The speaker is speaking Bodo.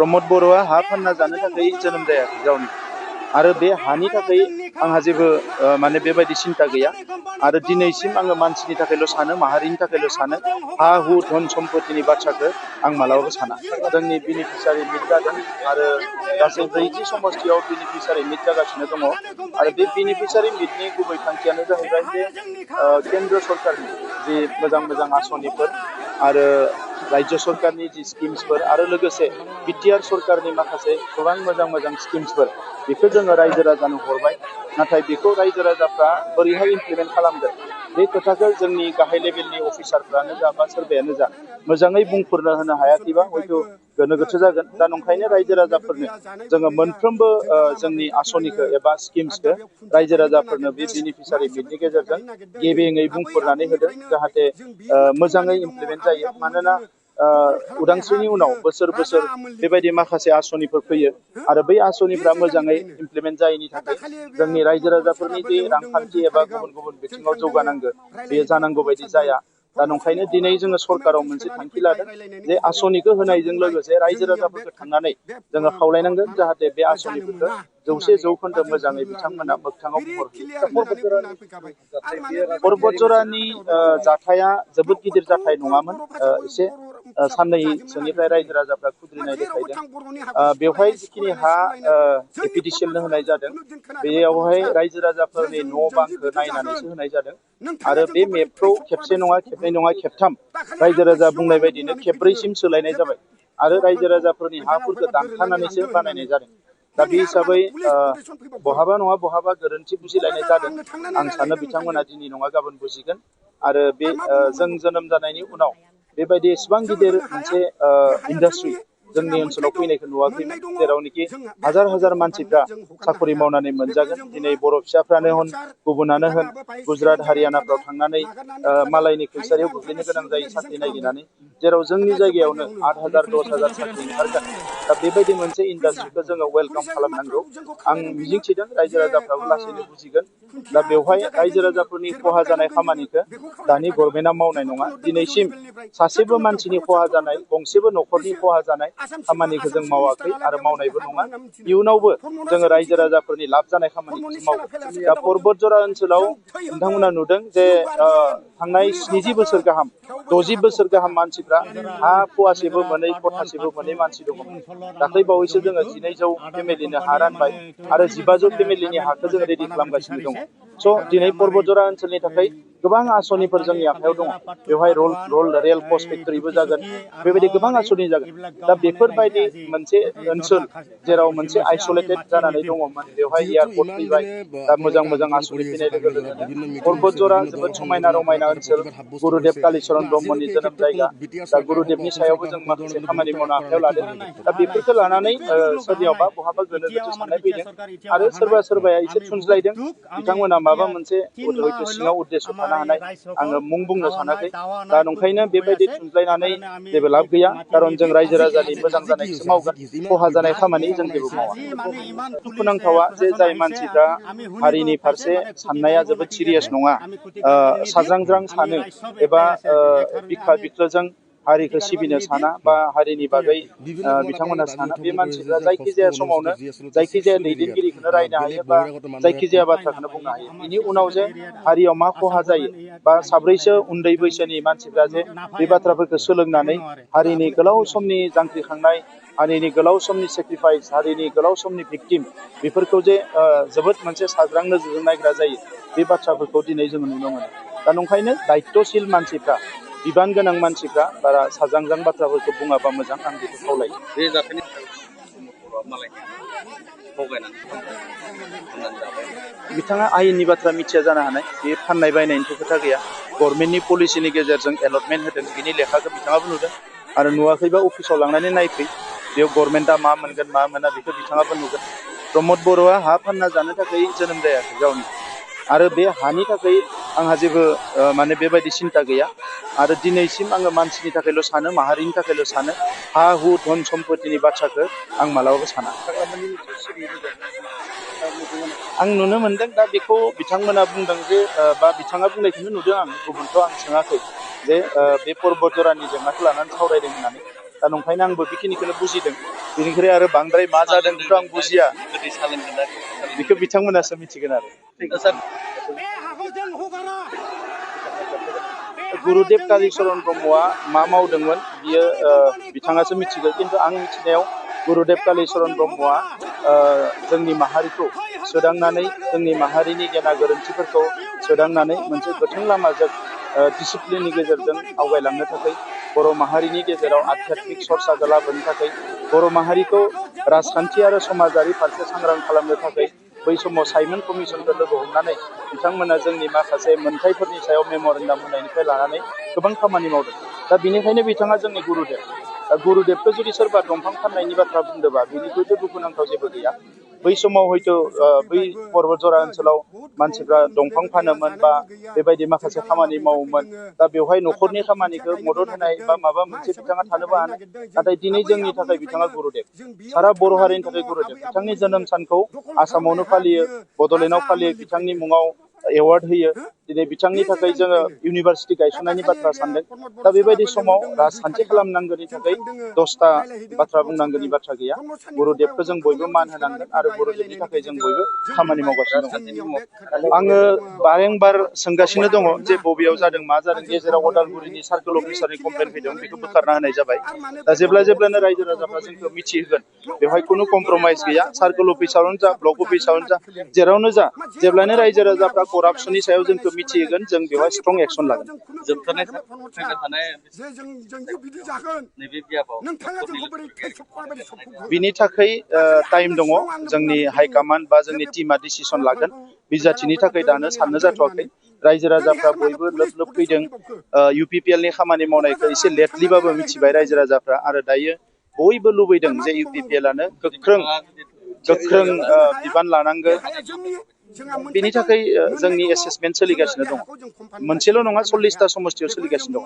प्रमोद बर'आ हा फानना जानो थाखाय जोनोम जायाखै गावनि आरो बे हानि थाखाय आंहा जेबो माने बेबायदि सिन्ता गैया आरो दिनैसिम आङो मानसिनि थाखायल' सानो माहारिनि थाखायल' सानो हा हु धन सम्पतिनि बाथ्राखौ आं मालाबाबो साना जोंनि बेनिफिसियारि मिट जादों आरो गासै 40 समष्टियाव बेनिफिसियारि मिट जागासिनो दङ आरो बे बेनिफिसियारि मिटनि गुबै थांखियानो जाहैबाय जे केन्द्र सरकारनि जि मोजां मोजां आसनिफोर आरो राज्य सरकारनि जि स्किम्सफोर आरो लोगोसे बिटिआर सरकारनि माखासे गोबां मोजां मोजां स्किम्सफोर बेखौ जोङो रायजो राजानो हरबाय नाथाय बेखौ रायजो राजाफ्रा बोरैहाय इमप्लिमेन्ट खालामगोन बे खोथाखौ जोंनि गाहाय लेभेलनि अफिसारफ्रानो जा बा सोरबायानो जा मोजाङै बुंफोरनो होनो हायाखैबा हयथ' गोनो गोथो जागोन दा नंखायनो रायजो राजाफोरनो जोङो मोनफ्रोमबो जोंनि आसनिखौ एबा स्किम्सखौ रायजो राजाफोरनो बे बेनिफिसियारि मिटनि गेजेरजों गेबेङै बुंफोरनानै होदों जाहाथे मोजाङै इमप्लिमेन्ट जायो मानोना उदांस्रिनि उनाव बोसोर बोसोर बेबायदि माखासे आसनिफोर फैयो आरो बै आसनिफ्रा मोजाङै इमप्लिमेन्ट जायैनि थाखाय जोंनि रायजो राजाफोरनि जे रांखान्थि एबा गुबुन गुबुन बिथिङाव जौगानांगौ बेयो जानांगौ बायदि जाया दा नंखायनो दिनै जोङो सरकाराव मोनसे थांखि लादों जे आसनिखौ होनायजों लोगोसे रायजो राजाफोरखौ थांनानै जोङो खावलायनांगोन जाहाथे बे आसनिफोरखौ 100% मोजाङै बिथांमोना मोगथाङाव महर होयो परबत जरानि जाथाया जोबोद गिदिर जाथाय नङामोन एसे साननैसोनिफ्राय रायजो राजाफ्रा खुद्रिनाय देखायदों बेवहाय जिखिनि हा एपिडिसिएलनो होनाय जादों बेयावहाय रायजो राजाफोरनि न' बांखौ नायनानैसो होनाय जादों आरो बे मेपखौ खेबसे नङा खेबनै नङा खेबथाम रायजो राजा बुंनाय बायदिनो खेब्रैसिम सोलायनाय जाबाय आरो रायजो राजाफोरनि हाफोरखौ दानखानानैसो बानायनाय जादों दा बे हिसाबै बहाबा नङा बहाबा गोरोन्थि बुजिलायनाय जादों आं सानो बिथांमोना दिनै नङा गाबोन बुजिगोन आरो बे जों जोनोम जानायनि उनाव बेबायदि एसेबां गिदिर मोनसे इन्डास्ट्रि जोंनि ओनसोलाव फैनायखौ नुवाखैमोन जेरावनोखि हाजार हाजार मानसिफ्रा साखरि मावनानै मोनजागोन दिनै बर' फिसाफ्रानो होन गुबुनानो होन गुजरात हारियानाफ्राव थांनानै मालायनि फैसारियाव गोग्लैनो गोनां जायो साख्रि नागिरनानै जेराव जोंनि जायगायावनो 8,000 10,000 साख्रि ओंखारगोन दा बेबायदि मोनसे इन्डास्ट्रिखौ जोङो वेलकाम खालामनांगौ आं मिजिंथिदों रायजो राजाफ्राबो लासैनो बुजिगोन दा बेवहाय रायजो राजाफोरनि खहा जानाय खामानिखौ दानि गभर्नमेन्टआ मावनाय नङा दिनैसिम सासेबो मानसिनि खहा जानाय गंसेबो न'खरनि खहा जानाय खामानिखौ जों मावाखै आरो मावनायबो नङा इयुनावबो जोङो रायजो राजाफोरनि लाब जानाय खामानिखौसो मावगोन दा परबत जरा ओनसोलाव नोंथांमोना नुदों जे थांनाय 70 बोसोर गाहाम 60 बोसोर गाहाम मानसिफ्रा हा फवासेबो मोनै खथासेबो मोनै मानसि दङ दाख्लै बावैसो जोङो 1200 फेमिलिनो हा रानबाय आरो 1500 फेमिलिनि हाखौ जोङो रेडि खालामगासिनो दङ स' दिनै परबत जरा ओनसोलनि थाखाय गोबां आसनिफोर जोंनि आखायाव दङ बेवहाय रेल पस्ट फेक्टरिबो जागोन बेबायदि गोबां आसनि जागोन दा बेफोरबायदि मोनसे ओनसोल जेराव मोनसे आइसोलेटेड जानानै दङमोन बेवहाय एयारपर्ट फैबाय दा मोजां मोजां आसनि फैनाय लोगो लोगोनो परबत जरा जोबोद समायना रमायना ओनसोल गुरुदेब कालिचरण ब्रह्मनि जोनोम जायगा दा गुरुदेबनि सायावबो जों माखासे खामानि मावनो आखायाव लादों दा बेफोरखौ लानानै सोरनियावबा बहाबा गोनो गोथो साननाय फैदों आरो सोरबा सोरबाया एसे थुनज्लायदों बिथांमोना माबा मोनसे हयथ' सिङाव उद्देश्य थानो हानाय आङो मुं बुंनो सानाखै दा नंखायनो बेबायदि थुनज्लायनानै जेबो लाब गैया खारन जों रायजो राजानि मोजां जानायखौसो मावगोन खहा जानाय खामानि जों जेबो मावा दुखुनांथावा जे जाय मानसिफ्रा हारिनि फारसे साननाया जोबोद सिरियास नङा साज्रांज्रां सानो एबा बिखा बिख्लोजों हारिखौ सिबिनो साना बा हारिनि बागै बिथांमोना साना बे मानसिफ्रा जायखिजाया समावनो जायखिजाया दैदेनगिरिखौनो रायनो हायो बा जायखिजाया बाथ्राखौनो बुंनो हायो बिनि उनाव जे हारियाव मा खहा जायो बा साब्रैसो उन्दै बैसोनि मानसिफ्रा जे बे बाथ्राफोरखौ सोलोंनानै हारिनि गोलाव समनि जांख्रिखांनाय हारिनि गोलाव समनि सेक्रिफाइस हारिनि गोलाव समनि भिक्टिम बेफोरखौ जे जोबोद मोनसे साज्रां नोजोरजों नायग्रा जायो बे बाथ्राफोरखौ दिनै जोङो नुनो मोनो दा नंखायनो दायित्वशील मानसिफ्रा बिबान गोनां मानसिफ्रा बारा साज्रांज्रां बाथ्राफोरखौ बुङाबा मोजां आं बेखौ खावलायो बे जाथायनि बिथाङा आयेननि बाथ्रा मिथिया जानो हानाय बे फाननाय बायनायनिथ' खोथा गैया गभर्नमेन्टनि पलिसिनि गेजेरजों एलटमेन्ट होदों बिनि लेखाखौ बिथाङाबो नुदों आरो नुवाखैबा अफिसाव लांनानै नायफै बेयाव गभर्नमेन्टआ मा मोनगोन मा मोना बेखौ बिथाङाबो नुगोन प्रमोद बर'आ हा फानना जानो थाखाय जोनोम जायाखै गावनि आरो बे हानि थाखाय आंहा जेबो माने बेबायदि सिन्ता गैया आरो दिनैसिम आङो मानसिनि थाखायल' सानो माहारिनि थाखायल' सानो हा हु धन सम्पतिनि बाथ्राखौ आं मालाबाबो साना आं नुनो मोनदों दा बेखौ बिथांमोना बुंदों जे बा बिथाङा बुंनायखौनो नुदों आं गुबुनथ' आं सोङाखै जे बे परबत जरानि जेंनाखौ लानानै सावरायदों होननानै दा नंखायनो आंबो बेखिनिखौनो बुजिदों बेनिख्रुइ आरो बांद्राय मा जादों बेखौ आं बुजिया बेखौ बिथांमोनासो मिथिगोन आरो गुरुदेब कालिचरन ब्रह्मआ मा मावदोंमोन बियो बिथाङासो मिथिगौ खिन्थु आं मिथिनायाव गुरुदेब कालिचरन ब्रह्मआ जोंनि माहारिखौ सोदांनानै जोंनि माहारिनि गेना गोरोन्थिफोरखौ सोदांनानै मोनसे गोथों लामाजों डिसिप्लिननि गेजेरजों आवगायलांनो थाखाय बर' माहारिनि गेजेराव आध्यात्मिक सरसाखौ लाबोनो थाखाय बर' माहारिखौ राजखान्थि आरो समाजारि फारसे सांग्रां खालामनो थाखाय बै समाव साइमन कमिसनखौ लोगो हमनानै बिथांमोना जोंनि माखासे मोनथायफोरनि सायाव मेम'रेन्डाम होनायनिफ्राय लानानै गोबां खामानि मावदों दा बेनिखायनो बिथाङा जोंनि गुरुदेब दा गुरुदेबखौ जुदि सोरबा दंफां फाननायनि बाथ्रा बुंदोंबा बेनिख्रुइथ' दुखुनांथाव जेबो गैया बै समाव हयथ' बै पर्बतजरा ओनसोलाव मानसिफ्रा दंफां फानोमोन बा बेबायदि माखासे खामानि मावोमोन दा बेवहाय न'खरनि खामानिखौ मदद होनाय बा माबा मोनसे बिथाङा थानोबो हानाय नाथाय दिनै जोंनि थाखाय बिथाङा गुरुदेब सारा बर' हारिनि थाखाय गुरुदेब बिथांनि जोनोम सानखौ आसामावनो फालियो बड'लेण्डआव फालियो बिथांनि मुङाव एवार्ड होयो दिनै बिथांनि थाखाय जोङो इउनिभारसिटि गायसननायनि बाथ्रा सानदों दा बेबायदि समाव राजखान्थि खालामनांगौनि थाखाय 10ता बाथ्रा बुंनांगौनि बाथ्रा गैया गुरुदेबखौ जों बयबो मान होनांगोन आरो गुरुदेबनि थाखाय जों बयबो खामानि मावगासिनो दं आङो बारंबार सोंगासिनो दङ जे बबेयाव जादों मा जादों गेजेराव अदालगुरिनि सार्कोल अफिसारनि कमप्लेन फैदों बेखौ बोखारना होनाय जाबाय दा जेब्लानो रायजो राजाफ्रा जोंखौ मिथिहोगोन बेवहाय खुनु कमप्रमाइज गैया सार्कोल अफिसावनो जा ब्लक अफिसावनो जा जेरावनो जा जेब्लानो रायजो राजाफ्रा करापसननि सायाव जोंखौ मिथिहोगोन जों बेवहाय स्ट्रं एक्सन लागोन बिनि थाखाय टाइम दङ जोंनि हाइकमान्ड बा जोंनि टिमा डिसिसन लागोन बिजाथिनि थाखाय दानो साननो जाथ'वाखै रायजो राजाफ्रा बयबो लोब लोब फैदों UPPL नि खामानि मावनायखौ एसे लेटलिबाबो मिथिबाय रायजो राजाफ्रा आरो दायो बयबो लुबैदों जे UPPL आनो गोख्रों बिबान लानांगौ बेनि थाखाय जोंनि एसेसमेन्ट सोलिगासिनो दङ मोनसेल' नङा 40ता समस्तियाव सोलिगासिनो दङ